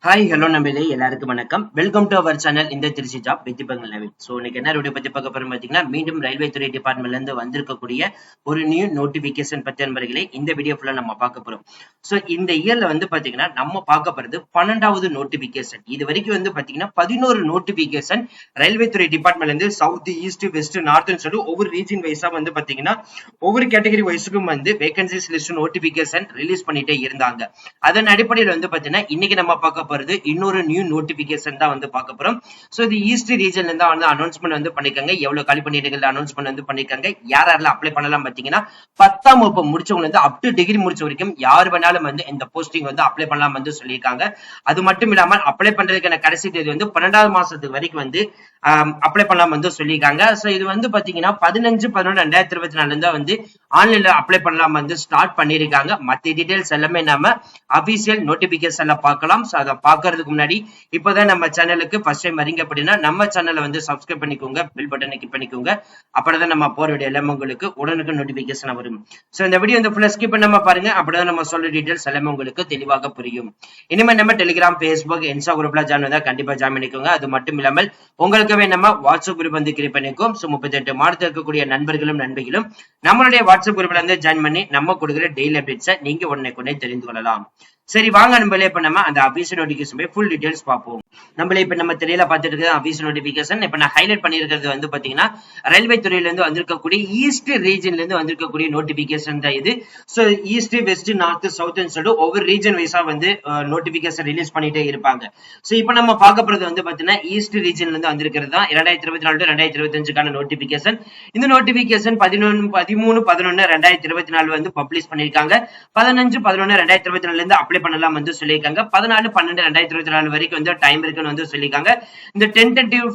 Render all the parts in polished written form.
Hi hello நம்பிலே எல்லாருக்கும் வணக்கம். Welcome to our channel இந்த திருச்சி ஜாப் வித் பங்கல் நவீன். ஸோ இன்னைக்கு என்ன வீடியோ பத்தி பார்க்க போறோம் பார்த்தீங்கன்னா, மீண்டும் ரயில்வே துறை டிபார்ட்மெண்ட்ல இருந்து வந்திருக்கக்கூடிய ஒரு நியூ நோட்டிபிகேஷன் பத்தி நண்பர்களே இந்த வீடியோ ஃபுல்லா நம்ம பார்க்க போறோம். ஸோ இந்த இயர்ல வந்து பாத்தீங்கன்னா நம்ம பார்க்க போறது 12வது நோட்டிபிகேஷன். இது வரைக்கும் வந்து பாத்தீங்கன்னா 11 நோட்டிபிகேஷன் ரயில்வே துறை டிபார்ட்மெண்ட்ல இருந்து சவுத், ஈஸ்ட், வெஸ்ட், நார்த்னு சொல்லி ஒவ்வொரு ரீஜன் வைஸா வந்து பாத்தீங்கன்னா ஒவ்வொரு கேட்டகரி வைஸுக்கும் வந்து வேகன்சிஸ் லிஸ்ட் நோட்டிபிகேஷன் ரிலீஸ் பண்ணிட்டே இருந்தாங்க. அதன் அடிப்படையில் வந்து பாத்தீங்கன்னா இன்னைக்கு நம்ம பார்க்க இன்னொரு நியூ நோட்டிபிகேஷன் தான் வந்து பார்க்க போறோம். சோ இது ஈஸ்ட் ரீஜன்ல இருந்தா வந்து அனௌன்ஸ்மெண்ட் வந்து பண்ணிருக்காங்க. எவ்வளவு காலி பணியிடங்கள் அனௌன்ஸ்மெண்ட் வந்து பண்ணிருக்காங்க. யாரெல்லாம் அப்ளை பண்ணலாம் பாத்தீங்கன்னா 10ஆம் வகுப்பு முடிச்சவங்க வந்து அப் டு டிகிரி முடிச்ச வரைக்கும் யார் வேணாலும் வந்து இந்த போஸ்டிங் வந்து அப்ளை பண்ணலாம் வந்து சொல்லியிருக்காங்க. அது மட்டும் இல்லாமல் அப்ளை பண்றதுக்கான கடைசி தேதி வந்து 12வது மாசத்துக்கு வரைக்கும் வந்து அப்ளை பண்ணலாம் வந்து சொல்லியிருக்காங்க. சோ இது வந்து பாத்தீங்கன்னா 15/11/2024 இருந்தா வந்து ஆன்லைன்ல அப்ளை பண்ணலாம் வந்து ஸ்டார்ட் பண்ணிருக்காங்க. மத்த டீடைல்ஸ் எல்லாமே நம்ம அபிஷியல் நோட்டிபிகேஷன்ல பார்க்கலாம். சோ அதை பார்க்கறதுக்கு முன்னாடி இப்பதான் நம்ம சேனலுக்கு ஃபர்ஸ்ட் டைம் வரீங்க அப்படின்னா நம்ம சேனலை வந்து சப்ஸ்கிரைப் பண்ணிக்கோங்க, பெல் பட்டனை கிளிக் பண்ணிக்கோங்க. அப்பதான் நம்ம போற வீடியோ எல்லாமே உங்களுக்கு உடனுக்கு நோட்டிபிகேஷன் வரும். சோ இந்த வீடியோ வந்து ஃபுல்லா ஸ்கிப் பண்ணாம பாருங்க. அப்பதான் நம்ம சொல்ற டீடைல்ஸ் எல்லாமே உங்களுக்கு தெளிவாக புரியும். இனிமே நம்ம டெலிகிராம், பேஸ்புக், இன்ஸ்டா குரூப்ல ஜாயின் பண்ணா கண்டிப்பா ஜாயின் பண்ணிக்கோங்க. அது மட்டும் இல்லாமல் உங்களுக்கவே நம்ம வாட்ஸ்அப் குரூப் வந்து கிரியேட் பண்ணிக்கோம். சோ 38 மாதத்தில் இருக்கக்கூடிய நண்பர்களும் நண்பிகளும் நம்மளுடைய வாட்ஸ்அப் குரூப்ல இருந்து ஜாயின் பண்ணி நம்ம கொடுக்குற டெய்லி அப்டேட்ஸை நீங்க உடனே தெரிந்து கொள்ளலாம். சரி வாங்க நம்மளே இப்ப நம்ம அந்த அபிஷியல் நோட்டிபிகேஷன் ஃபுல் டீடைல்ஸ் பார்ப்போம். நம்மளே இப்ப நம்ம தெரியல பார்த்துட்டு இருக்கிற அபிஷியல் நோட்டிபிகேஷன் இப்ப நான் ஹைலைட் பண்ணிருக்கிறது வந்து பாத்தீங்கன்னா ரயில்வே துறையில இருந்து வந்திருக்கக்கூடிய ஈஸ்ட் ரீஜன்ல இருந்து வந்திருக்கக்கூடிய நோட்டிபிகேஷன் தான் இது. சோ ஈஸ்ட், வெஸ்ட், நார்த், சவுத்னு சொல்லிட்டு ஒவ்வொரு ரீஜன் வைஸா வந்து நோட்டிபிகேஷன் ரிலீஸ் பண்ணிட்டே இருப்பாங்க. சோ இப்ப நம்ம பார்க்க போறது வந்து பாத்தீங்கன்னா ஈஸ்ட் ரீஜன்ல இருந்து வந்திருக்கிறது தான் 2024 to 2025க்கான நோட்டிபிகேஷன். இந்த நோட்டிபிகேஷன் 13/11/2024 வந்து பப்ளிஷ் பண்ணிருக்காங்க. 15/11/2024 இருந்து அப்ளை பண்ணலாம் வந்து சொல்லியிருக்காங்க. 14/12/2024 வரைக்கும் வந்து டைம் இருக்குன்னு வந்து சொல்லியிருக்காங்க. இந்த டென்டேட்டிவ்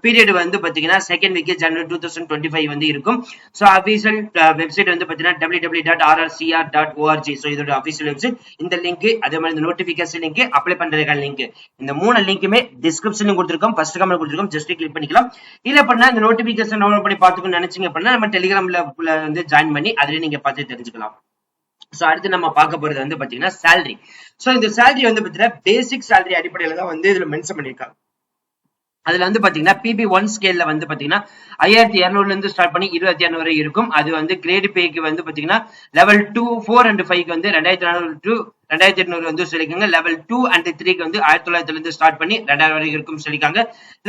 பீரியட் வந்து பாத்தீங்கன்னா செகண்ட் வீக் ஜனவரி 2025 வந்து இருக்கும். சோ அபிஷியல் வெப்சைட் வந்து பாத்தீங்கன்னா www.rrcr.org. சோ இதோட அபிஷியல் வெப்சைட். இந்த லிங்க் அதே மாதிரி இந்த நோட்டிபிகேஷன் லிங்க், அப்ளை பண்றதுக்கான லிங்க், இந்த 3 லிங்க்குமே டிஸ்கிரிப்ஷன்ல கொடுத்திருக்கோம், ஃபர்ஸ்ட் கமெண்ட் கொடுத்திருக்கோம். ஜஸ்ட் கிளிக் பண்ணிக்கலாம். இல்ல அப்படின்னா இந்த நோட்டிபிகேஷன் டவுன்லோட் பண்ணி பாத்துக்கணும்னு நினைச்சீங்க அப்படின்னா நம்ம டெலிகிராம்ல வந்து ஜாயின் பண்ணி அதுல நீங்க பார்த்து தெரிஞ்சுக்கலாம். சோ அடுத்து நம்ம பார்க்க போறது வந்து பாத்தீங்கன்னா salary. சோ இந்த salary வந்து பாத்தீங்கன்னா பேசிக் salary அடிப்படையில தான் வந்து இதுல மென்ஷன் பண்ணிருக்காங்க. அதுல வந்து பாத்தீங்கன்னா PB1 ஸ்கேல்ல வந்து பாத்தீங்கன்னா 5200 இருந்து ஸ்டார்ட் பண்ணி 2500 வரை இருக்கும். அது வந்து கிரேட் பேக்கு வந்து பாத்தீங்கன்னா லெவல் 2, 4 and 5 வந்து 2400 to 2800 வந்து சொல்லிருக்காங்க. லெவல் 2 and 3க்கு வந்து 1900 இருந்து ஸ்டார்ட் பண்ணி 2000 வரை இருக்கும் சொல்லிருக்காங்க.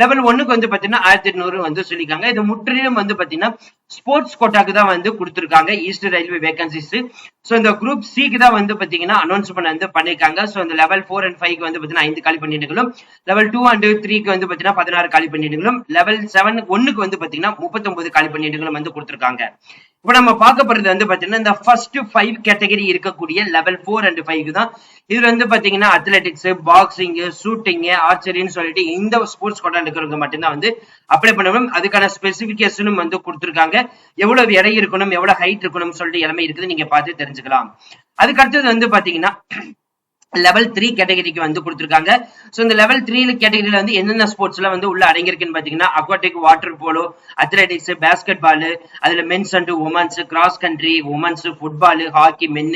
லெவல் 1க்கு வந்து பாத்தீங்கன்னா 1800 வந்து சொல்லிருக்காங்க. இது முற்றிலும் வந்து பாத்தீங்கன்னா ஸ்போர்ட்ஸ் கோட்டாக்கு தான் வந்து கொடுத்திருக்காங்க ஈஸ்ட் ரயில்வே வேகன்சிஸ். சோ இந்த குரூப் சிக்கு தான் வந்து பாத்தீங்கன்னா அனௌன்ஸ்மெண்ட் வந்து பண்ணிருக்காங்க. சோ இந்த லெவல் 4 and 5க்கு வந்து பாத்தீங்கன்னா 5 காலி பண்ணிட்டுகளும், லெவல் 2 and 3க்கு வந்து பாத்தீங்கன்னா 16 காலி பண்ணிட்டுகளும், லெவல் 7 1க்கு வந்து பாத்தீங்கன்னா 39 காலி பண்ணிட்டுகளும் வந்து கொடுத்திருக்காங்க. இப்ப நம்ம பார்க்க போறது வந்து பாத்தீங்கன்னா இந்த ஃபர்ஸ்ட் 5 கேட்டகரி இருக்கக்கூடிய லெவல் 4 and 5 தான். இதுல வந்து பாத்தீங்கன்னா அத்லெட்டிக்ஸ், பாக்ஸிங், ஷூட்டிங், ஆர்ச்சரின்னு சொல்லிட்டு இந்த ஸ்போர்ட்ஸ் கோட்டால இருக்கிறவங்க மட்டும்தான் வந்து அப்ளை பண்ணணும். அதுக்கான ஸ்பெசிபிகேஷனும் வந்து கொடுத்திருக்காங்க. எவ்வளவு எடை இருக்கணும், எவ்வளவு ஹைட் இருக்கணும் சொல்லிட்டு எல்லாமே இருக்குது, நீங்க பார்த்து தெரிஞ்சுக்கலாம். அதுக்கு அடுத்தது வந்து பாத்தீங்கன்னா லெவல் 3 கேட்டகரிக்கு வந்து கொடுத்திருக்காங்க. சோ இந்த லெவல் 3 கேட்டகரியில வந்து என்னென்ன ஸ்போர்ட்ஸ்ல வந்து உள்ள அடங்கியிருக்குன்னு பாத்தீங்கன்னா aquatic, water polo, athletics, basketball, அதுல men's and women's, cross country women's, football, hockey men,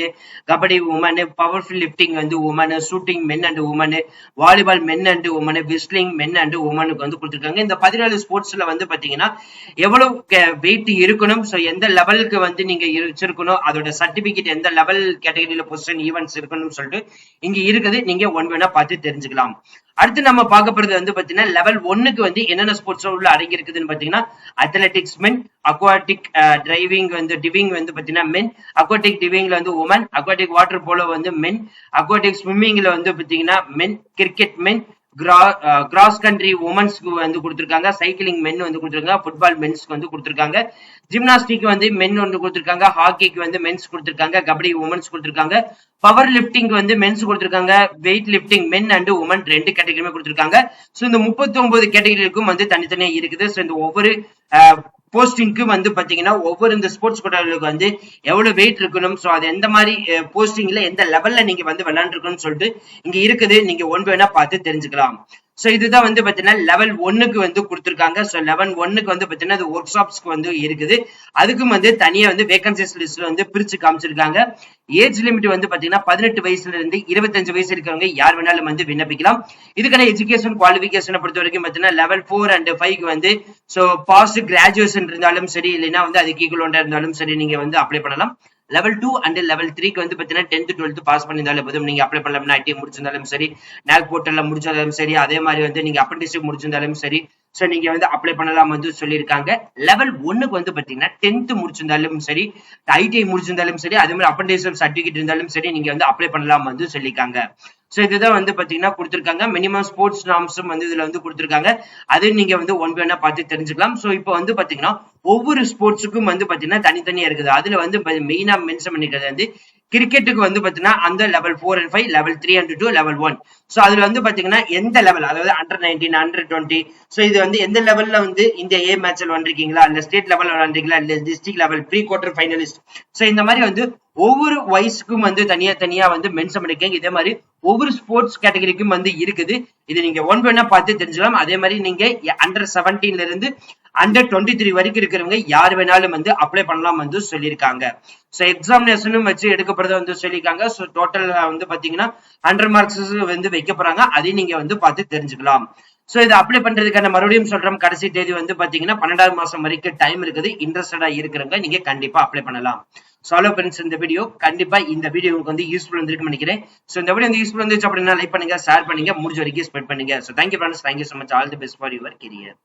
kabaddi women, powerful lifting வந்து women, shooting men and women, volleyball men and women, wrestling men and உமனுக்கு வந்து கொடுத்திருக்காங்க. இந்த 17 ஸ்போர்ட்ஸ்ல வந்து பாத்தீங்கன்னா எவ்வளவு வெயிட் இருக்கணும், சோ எந்த லெவலுக்கு வந்து நீங்க வச்சிருக்கணும், அதோட சர்டிபிகேட் எந்த லெவல் கேட்டகரியில பொசிஷன் ஈவென்ட்ஸ் இருக்கணும்னு சொல்லிட்டு இங்க இருக்குது, நீங்க ஒன் வேணா பார்த்து தெரிஞ்சுக்கலாம். அடுத்து நம்ம பார்க்க போறது வந்து பாத்தீங்கன்னா லெவல் 1க்கு வந்து என்னென்ன ஸ்போர்ட்ஸ் உள்ள அடங்கி இருக்குதுன்னு பாத்தீங்கன்னா அத்லெட்டிக்ஸ் மென், அக்வாட்டிக் டிரைவிங் வந்து டிவிங் வந்து பாத்தீங்கன்னா மென், அக்வாட்டிக் டிவிங்ல வந்து உமன், அக்வாட்டிக் வாட்டர் போலோ வந்து மென், அக்வாட்டிக் ஸ்விம்மிங்ல வந்து பாத்தீங்கன்னா மென், கிரிக்கெட் மென், கிராஸ் கண்ட்ரி உமன்ஸ்க்கு வந்து கொடுத்திருக்காங்க, சைக்கிளிங் மென் வந்து கொடுத்திருக்காங்க, ஃபுட்பால் மென்ஸ்க்கு வந்து கொடுத்திருக்காங்க, ஜிம்னாஸ்டிக் வந்து மென் வந்து கொடுத்திருக்காங்க, ஹாக்கிக்கு வந்து மென்ஸ் கொடுத்திருக்காங்க, கபடி உமன்ஸ் கொடுத்திருக்காங்க, பவர் லிப்டிங் வந்து மென்ஸ் கொடுத்திருக்காங்க, weight lifting men and women 2 கேட்டகரியுமே கொடுத்திருக்காங்க. சோ இந்த 39 கேட்டகரிக்கும் வந்து தனித்தனியா இருக்குது. சோ இந்த ஒவ்வொரு போஸ்டிங்க்கு வந்து பாத்தீங்கன்னா ஒவ்வொரு இந்த ஸ்போர்ட்ஸ் கோட்டாவுக்கு வந்து எவ்வளவு வெயிட் இருக்கணும், சோ அது எந்த மாதிரி போஸ்டிங்ல எந்த லெவல்ல நீங்க வந்து விளையாண்டுருக்கணும்னு சொல்லிட்டு இங்க இருக்குது, நீங்க ஒன் வேணா பார்த்து தெரிஞ்சுக்கலாம். சோ இதுதான் வந்து பாத்தீங்கன்னா லெவல் 1க்கு வந்து கொடுத்திருக்காங்க. சோ லெவல் 1க்கு வந்து பாத்தீங்கன்னா அது ஒர்க் ஷாப்ஸ்க்கு வந்து இருக்குது. அதுக்கும் வந்து தனியா வந்து வேகன்சிஸ் லிஸ்ட்ல வந்து பிரிச்சு காமிச்சிருக்காங்க. ஏஜ் லிமிட் வந்து பாத்தீங்கன்னா 18 வயசுல இருந்து 25 வயசு இருக்கிறவங்க யார் வேணாலும் வந்து விண்ணப்பிக்கலாம். இதுக்கான எஜுகேஷன் குவாலிபிகேஷனை பொறுத்த வரைக்கும் பாத்தீங்கன்னா லெவல் 4 அண்ட் 5க்கு வந்து சோ பாஸ்ட் கிராஜுவேஷன் இருந்தாலும் சரி, இல்லைன்னா வந்து அதுக்கு ஈக்குவலண்டா இருந்தாலும் சரி நீங்க வந்து அப்ளை பண்ணலாம். லெவல் 2 அண்ட் லெவல் 3க்கு வந்து பாத்தீங்கன்னா 10th 12th பாஸ் பண்ணியிருந்தாலும் போதும், நீங்க அப்ளை பண்ணலாம்னா ஐடி முடிச்சிருந்தாலும் சரி, நாக் போர்ட்டல்ல முடிச்சிருந்தாலும் சரி, அதே மாதிரி வந்து நீங்க அப்ரண்டிஸ்ஷிப் முடிச்சிருந்தாலும் சரி, சோ நீங்க வந்து அப்ளை பண்ணலாம் வந்து சொல்லியிருக்காங்க. லெவல் 1க்கு வந்து பாத்தீங்கன்னா 10th முடிச்சிருந்தாலும் சரி, ஐடிஐ முடிச்சிருந்தாலும் சரி, அதே மாதிரி அப்ரண்டிஸ்ஷிப் சர்டிபிகேட் இருந்தாலும் சரி நீங்க வந்து அப்ளை பண்ணலாம் வந்து சொல்லியிருக்காங்க. சோ இதுதான் வந்து பாத்தீங்கன்னா கொடுத்திருக்காங்க. மினிமம் ஸ்போர்ட்ஸ் நார்ம்ஸும் வந்து இதுல வந்து கொடுத்திருக்காங்க. அது நீங்க வந்து ஒன் பை ஒன்னா பார்த்து தெரிஞ்சுக்கலாம். சோ இப்போ வந்து பாத்தீங்கன்னா ஒவ்வொரு ஸ்போர்ட்ஸுக்கும் வந்து பாத்தீங்கன்னா தனித்தனியா இருக்குது. அதுல வந்து மெயினா மென்ஷன் பண்ணிக்கிறது வந்து கிரிக்கெட்டுக்கு வந்து பாத்தீங்கன்னா அந்த level 4 and 5, level 3 and 2, level 1. So அதுல வந்து பாத்தீங்கன்னா எந்த லெவல், அதாவது அண்டர் 19, அண்டர் 20, சோ இது வந்து எந்த லெவல்ல வந்து இந்த ஏ மேட்ச்ல விளையாண்டிருக்கீங்களா, இல்ல ஸ்டேட் லெவல்ல விளையாண்டிருக்கீங்களா, இல்ல district level, pre quarter finalist, so இந்த மாதிரி வந்து ஒவ்வொரு வயசுக்கும் வந்து தனியா வந்து மென்ஷன் பண்ணிருக்கீங்க. இதே மாதிரி ஒவ்வொரு ஸ்போர்ட்ஸ் கேட்டகரிக்கும் வந்து இருக்குது. இது நீங்க ஒன் பை ஒன்னா பார்த்து தெரிஞ்சுக்கலாம். அதே மாதிரி நீங்க அண்டர் 17ல இருந்து அண்டர் 23 வரைக்கும் இருக்கிறவங்க யார் வேணாலும் வந்து அப்ளை பண்ணலாம் வந்து சொல்லியிருக்காங்க. சோ எக்ஸாமினேஷனும் வச்சு எடுக்கப்படுறத வந்து சொல்லியிருக்காங்க. சோ டோட்டல் வந்து பாத்தீங்கன்னா 100 மார்க்ஸ் வந்து வைக்க போறாங்க. அதையும் நீங்க வந்து பார்த்து தெரிஞ்சுக்கலாம். சோ இது அப்ளை பண்றதுக்கான மறுபடியும் சொல்றோம், கடைசி தேதி வந்து பாத்தீங்கன்னா 12வது மாசம் வரைக்கும் டைம் இருக்குது. இன்ட்ரெஸ்டடா இருக்கிறவங்க நீங்க கண்டிப்பா அப்ளை பண்ணலாம். சாலோ ஃப்ரெண்ட்ஸ், இந்த வீடியோ கண்டிப்பா இந்த வீடியோ உங்களுக்கு வந்து யூஸ்ஃபுல் வந்துருக்குன்னு நினைக்கிறேன். சோ இந்த வீடியோ வந்து யூஸ்ஃபுல் வந்துச்சு அப்படின்னா லைக் பண்ணுங்க, ஷேர் பண்ணுங்க, முடிஞ்ச வரைக்கும் ஸ்ப்ரெட் பண்ணுங்க. So thank you friends, thank you so much, all the best for your career.